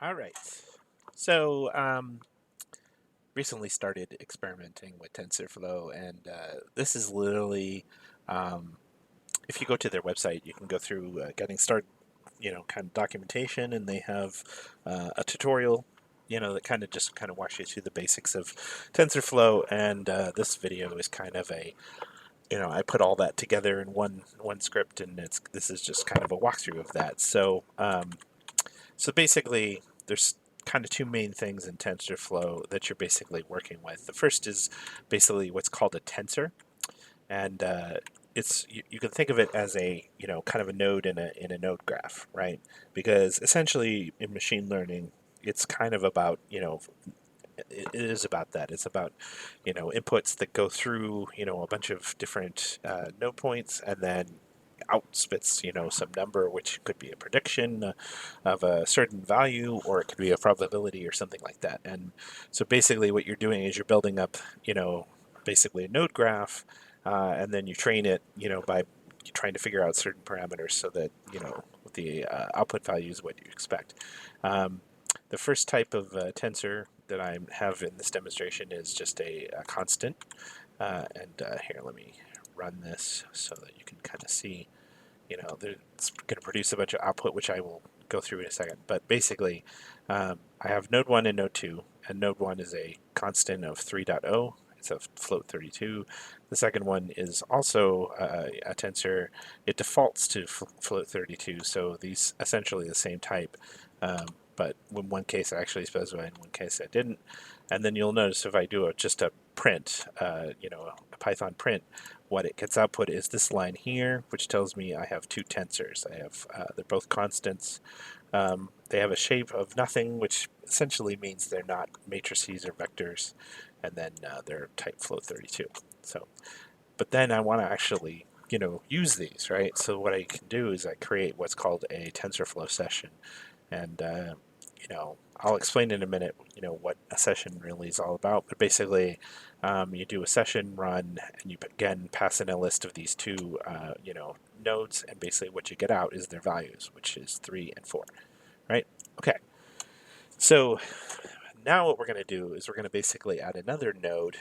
All right. So, recently started experimenting with TensorFlow, and this is literally, um, if you go to their website, you can go through getting started, kind of documentation, and they have a tutorial, that kind of just kind of walks you through the basics of TensorFlow. And this video is kind of I put all that together in one script, and this is just kind of a walkthrough of that. So basically, there's kind of two main things in TensorFlow that you're basically working with. The first is basically what's called a tensor, and you can think of it as a kind of a node in a node graph, right? Because essentially in machine learning, it's kind of about it is about that. It's about inputs that go through a bunch of different node points, and then outspits some number, which could be a prediction of a certain value, or it could be a probability or something like that. And so basically what you're doing is you're building up basically a node graph, and then you train it by trying to figure out certain parameters so that the output value is what you expect. The first type of tensor that I have in this demonstration is just a constant. Here, let me run this so that you can kind of see, it's going to produce a bunch of output, which I will go through in a second. But basically, I have node 1 and node 2, and node 1 is a constant of 3.0. It's a float 32. The second one is also a tensor. It defaults to float 32, so these essentially the same type. But in one case I actually specified, in one case I didn't. And then you'll notice if I do just a print, a Python print, what it gets output is this line here, which tells me I have two tensors. I have they're both constants. They have a shape of nothing, which essentially means they're not matrices or vectors, and then they're type float 32. So, but then I want to actually use these, right? So what I can do is I create what's called a TensorFlow session, and I'll explain in a minute what a session really is all about. But basically, you do a session run, and you again pass in a list of these two nodes, and basically what you get out is their values, which is 3 and 4, right? Okay, so now what we're going to do is we're going to basically add another node,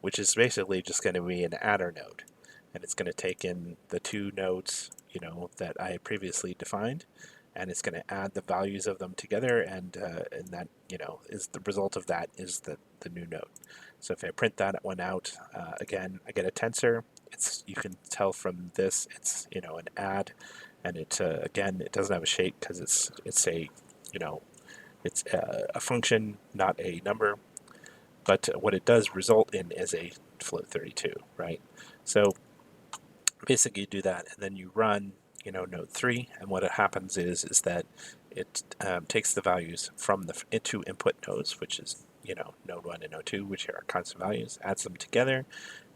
which is basically just going to be an adder node, and it's going to take in the two nodes that I previously defined, and it's going to add the values of them together, and that is the result of that is the new node. So if I print that one out, again I get a tensor. You can tell from this it's an add, and it again it doesn't have a shape because it's a it's a function, not a number. But what it does result in is a float 32, right? So basically you do that, and then you run node 3, and what it happens is that it takes the values from the two input nodes, which is node 1 and node 2, which are constant values, adds them together,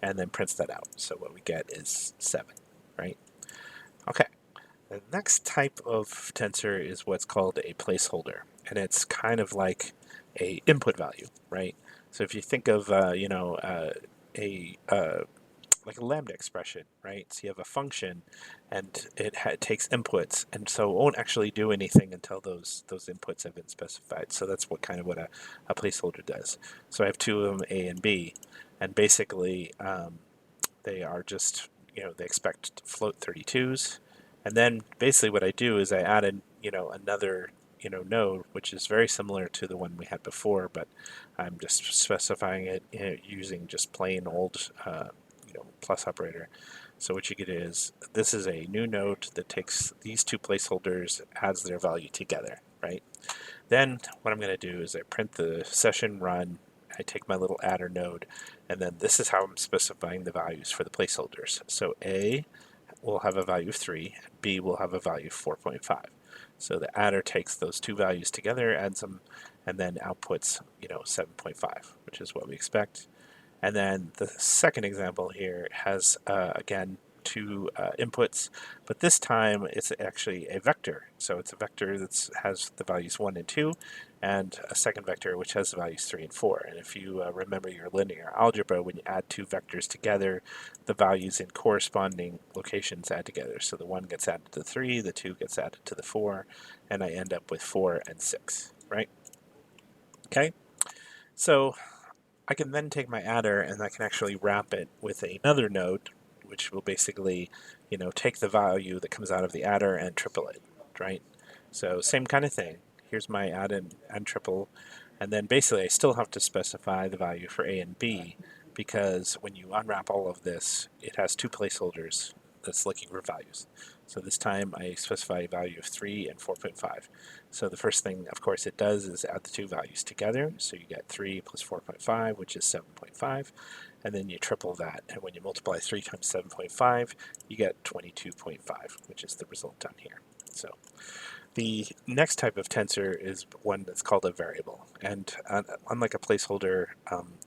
and then prints that out. So what we get is 7, right? Okay. The next type of tensor is what's called a placeholder, and it's kind of like a input value, right? So if you think of a like a lambda expression, right? So you have a function, and it takes inputs, and so it won't actually do anything until those inputs have been specified. So that's what a placeholder does. So I have two of them, A and B, and basically they are just they expect float 32s, and then basically what I do is I added another node, which is very similar to the one we had before, but I'm just specifying it using just plain old plus operator. So what you get is this is a new node that takes these two placeholders, adds their value together, right? Then what I'm going to do is I print the session run, I take my little adder node, and then this is how I'm specifying the values for the placeholders. So A will have a value of 3, and B will have a value of 4.5. So the adder takes those two values together, adds them, and then outputs 7.5, which is what we expect. And then the second example here has, again, two inputs, but this time it's actually a vector. So it's a vector that has the values 1 and 2, and a second vector which has the values 3 and 4. And if you remember your linear algebra, when you add two vectors together, the values in corresponding locations add together. So the 1 gets added to the 3, the 2 gets added to the 4, and I end up with 4 and 6, right? Okay, so I can then take my adder and I can actually wrap it with another node, which will basically, take the value that comes out of the adder and triple it, right? So same kind of thing. Here's my add and triple, and then basically I still have to specify the value for A and B, because when you unwrap all of this, it has two placeholders that's looking for values. So this time I specify a value of 3 and 4.5. So the first thing, of course, it does is add the two values together. So you get 3 plus 4.5, which is 7.5. And then you triple that. And when you multiply 3 times 7.5, you get 22.5, which is the result down here. So the next type of tensor is one that's called a variable. And unlike a placeholder,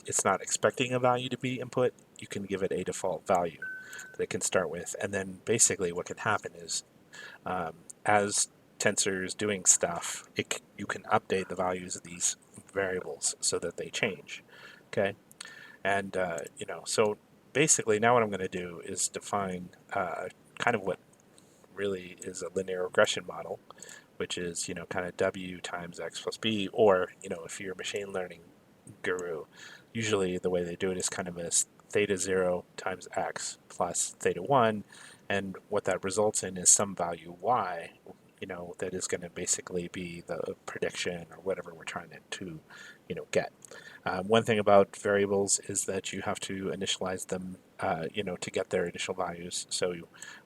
it's not expecting a value to be input. You can give it a default value that it can start with. And then basically what can happen is as Tensor is doing stuff, you can update the values of these variables so that they change. Okay, and so basically now what I'm going to do is define kind of what really is a linear regression model, which is kind of W times X plus B, or if you're a machine learning guru, usually the way they do it is kind of a theta 0 times X plus theta 1, and what that results in is some value Y, that is going to basically be the prediction or whatever we're trying to get. One thing about variables is that you have to initialize them, to get their initial values. So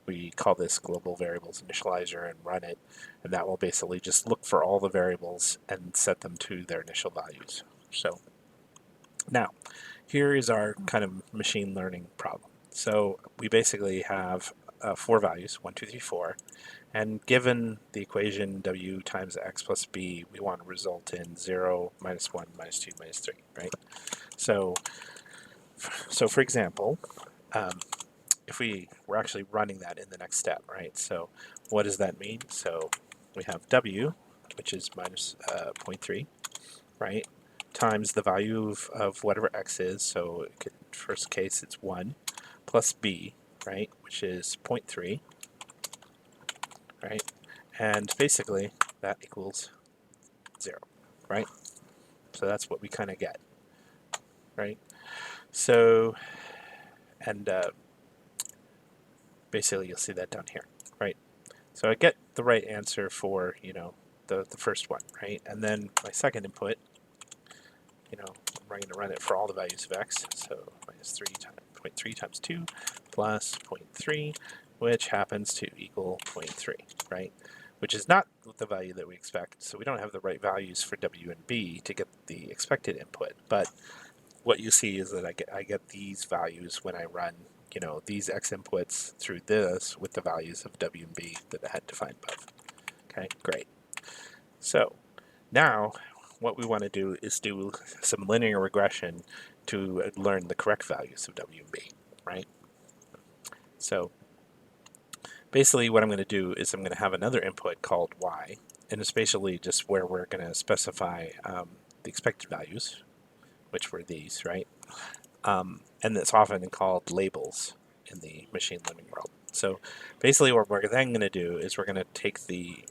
we call this global variables initializer and run it, and that will basically just look for all the variables and set them to their initial values. So now, here is our kind of machine learning problem. So we basically have 4 values, 1, 2, 3, 4, and given the equation W times X plus B, we want to result in 0, minus 1, minus 2, minus 3, right? So for example, if we're actually running that in the next step, right? So what does that mean? So we have W, which is minus 0.3, right, times the value of whatever X is. So first case, it's 1, plus B, right, which is 0.3, right? And basically that equals 0, right? So that's what we kind of get, right? So, and basically you'll see that down here, right? So I get the right answer for, the first one, right? And then my second input, I'm going to run it for all the values of X. So minus 3 times 0.3 times 2 plus 0.3, which happens to equal 0.3, right? Which is not the value that we expect. So we don't have the right values for W and B to get the expected input. But what you see is that I get these values when I run, these X inputs through this with the values of W and B that I had defined above. Okay, great. So now what we want to do is do some linear regression to learn the correct values of W and B, right? So basically what I'm going to do is I'm going to have another input called Y, and it's basically just where we're going to specify the expected values, which were these, right? And it's often called labels in the machine learning world. So basically what we're then going to do is we're going to take the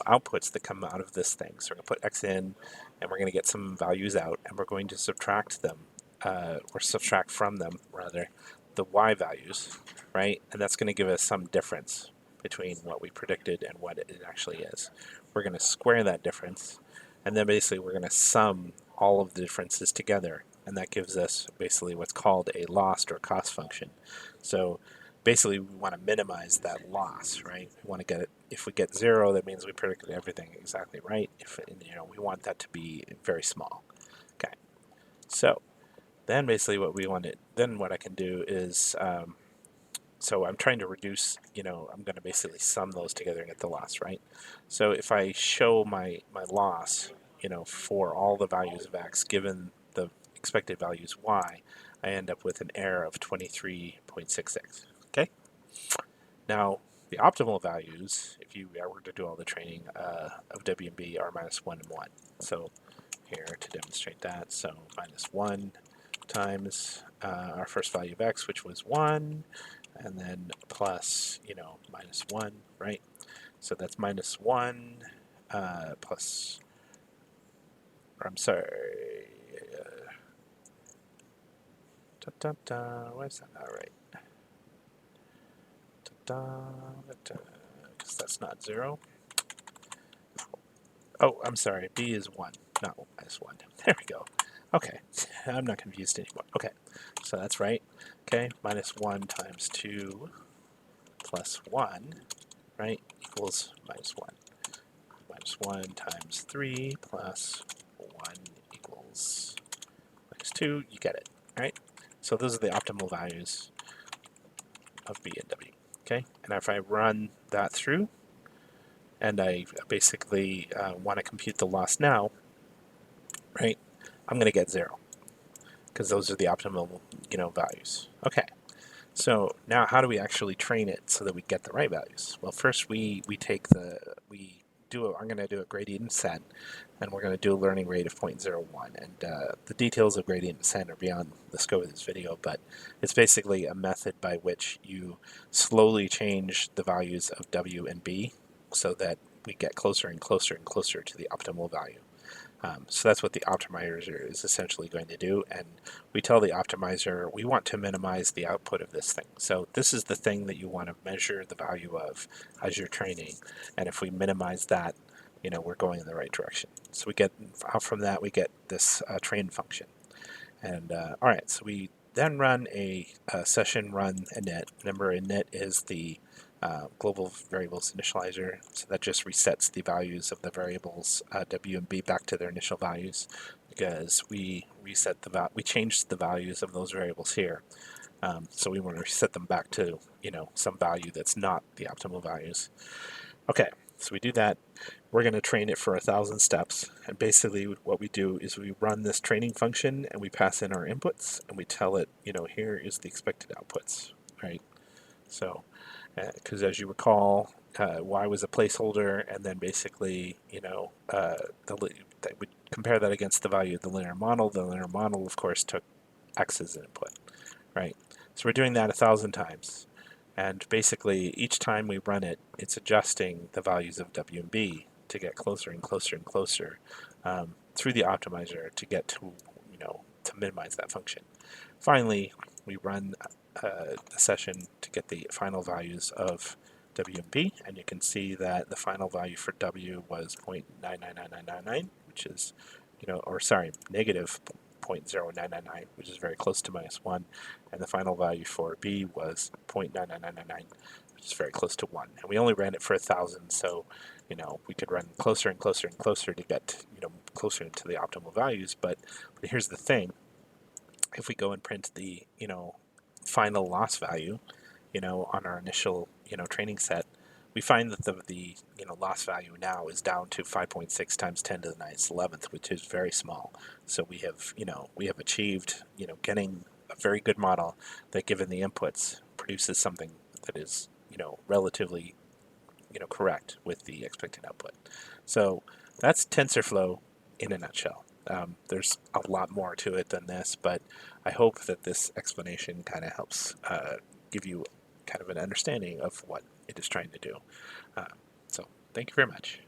outputs that come out of this thing. So we're going to put X in, and we're going to get some values out, and we're going to subtract them, or subtract from them, rather, the Y values, right? And that's going to give us some difference between what we predicted and what it actually is. We're going to square that difference, and then basically we're going to sum all of the differences together, and that gives us basically what's called a loss or cost function. So basically we want to minimize that loss, right? We want to get it, if we get 0, that means we predicted everything exactly right. If we want that to be very small. Okay, so then basically what I can do is so I'm trying to reduce, I'm going to basically sum those together and get the loss, right? So if I show my loss, for all the values of X given the expected values Y, I end up with an error of 23.66, okay? Now, the optimal values, if you were to do all the training of WB, are -1 and 1. So here to demonstrate that, so -1 times our first value of x, which was 1, and then plus, -1, right? So that's -1 plus, I'm sorry, why is that not right? Because that's not 0. Oh, I'm sorry, b is 1, not -1. There we go. Okay, I'm not confused anymore. Okay, so that's right. Okay, -1 times 2 plus 1, right, equals -1. -1 times 3 plus 1 equals -2. You get it, right? So those are the optimal values of B and W. Okay, and if I run that through, and I basically want to compute the loss now, right, I'm going to get 0, because those are the optimal, values. Okay, so now how do we actually train it so that we get the right values? Well, first we I'm going to do a gradient descent, and we're going to do a learning rate of 0.01. And the details of gradient descent are beyond the scope of this video, but it's basically a method by which you slowly change the values of W and B so that we get closer and closer and closer to the optimal value. So that's what the optimizer is essentially going to do, and we tell the optimizer we want to minimize the output of this thing. So this is the thing that you want to measure the value of as you're training, and if we minimize that, we're going in the right direction. So we get out from that, we get this train function. And all right, so we then run a session run init. Remember, init is the global variables initializer, so that just resets the values of the variables W and B back to their initial values, because we changed the values of those variables here. So we want to reset them back to some value that's not the optimal values. Okay, so we do that. We're going to train it for 1,000 steps, and basically what we do is we run this training function and we pass in our inputs and we tell it, here is the expected outputs, right? So, because as you recall, y was a placeholder, and then basically, that would compare that against the value of the linear model. The linear model, of course, took x as an input, right? So we're doing that 1,000 times. And basically, each time we run it, it's adjusting the values of W and B to get closer and closer and closer through the optimizer to get to, to minimize that function. Finally, we run a session to get the final values of W and B, and you can see that the final value for W was 0.99999, which is, negative 0.0999, which is very close to -1, and the final value for B was 0.99999, which is very close to 1. And we only ran it for 1,000, so we could run closer and closer and closer to get closer to the optimal values. But here's the thing: if we go and print the final loss value, on our initial training set, we find that the loss value now is down to 5.6 times 10 to the minus 11th, which is very small. So we have achieved getting a very good model that, given the inputs, produces something that is relatively correct with the expected output. So that's TensorFlow in a nutshell. There's a lot more to it than this, but I hope that this explanation kind of helps give you kind of an understanding of what it is trying to do. So thank you very much.